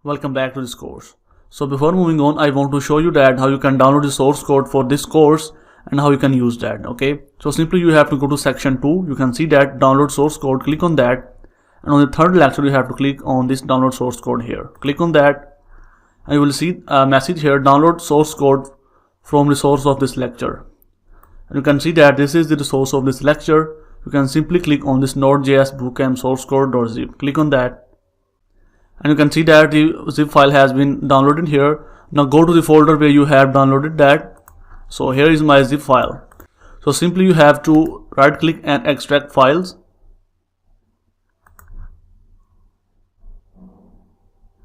Welcome back to this course. So before moving on, I want to show you that how you can download the source code for this course and how you can use that. Okay, so simply you have to go to section 2. You can see that download source code, click on that, and on the third lecture you have to click on this download source code here. Click on that and you will see a message here, download source code from resource of this lecture. And you can see that this is the resource of this lecture. You can simply click on this Node.js bootcamp source code.zip. Click on that. And you can see that the zip file has been downloaded here. Now go to the folder where you have downloaded that. So here is my zip file. So simply you have to right click and extract files.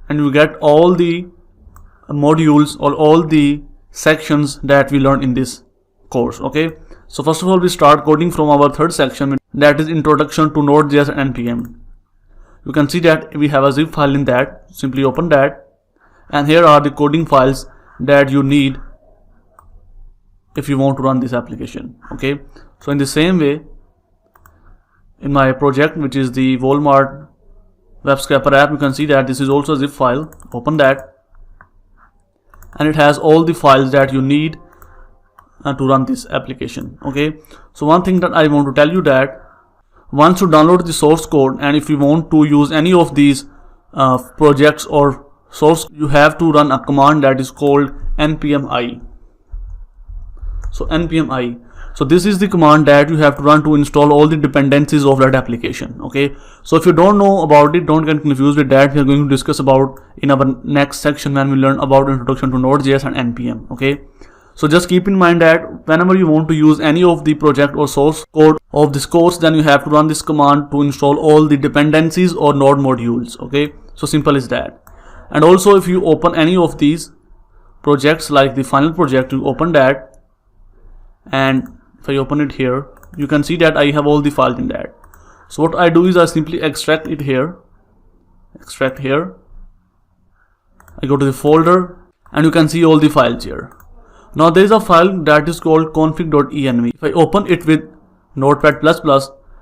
And you get all the modules or all the sections that we learned in this course. Okay. So first of all, we start coding from our third section, that is Introduction to Node.js and NPM. You can see that we have a zip file in that. Simply open that, and here are the coding files that you need if you want to run this application. Okay, so in the same way, in my project, which is the Walmart web scraper app, you can see that this is also a zip file. Open that, and it has all the files that you need to run this application. Okay, so one thing that I want to tell you that once you download the source code, and if you want to use any of these projects or source, you have to run a command that is called npmi. So npmi. So this is the command that you have to run to install all the dependencies of that application. Okay. So if you don't know about it, don't get confused with that. We are going to discuss about in our next section when we learn about Introduction to Node.js and NPM. Okay. So just keep in mind that whenever you want to use any of the project or source code of this course, then you have to run this command to install all the dependencies or node modules. Okay, so simple is that. And also if you open any of these projects, like the final project, you open that, and if I open it here, you can see that I have all the files in that. So what I do is I simply extract it here, extract here. I go to the folder, and you can see all the files here. Now there is a file that is called config.env. If I open it with Notepad++,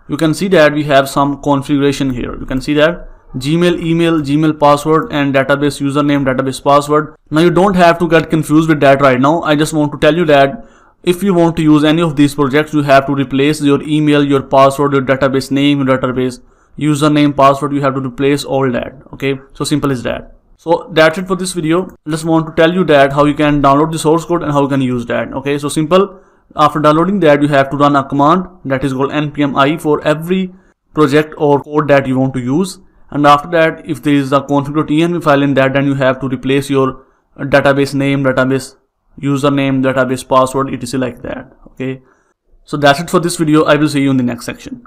you can see that we have some configuration here. You can see that Gmail email, Gmail password, and database username, database password. Now you don't have to get confused with that right now. I just want to tell you that if you want to use any of these projects, you have to replace your email, your password, your database name, your database username, password. You have to replace all that. Okay, so simple is that. So that's it for this video. I just want to tell you that how you can download the source code and how you can use that. Okay, so simple. After downloading that, you have to run a command that is called npmi for every project or code that you want to use. And after that, if there is a config.env file in that, then you have to replace your database name, database username, database password, etc. like that. Okay, so that's it for this video. I will see you in the next section.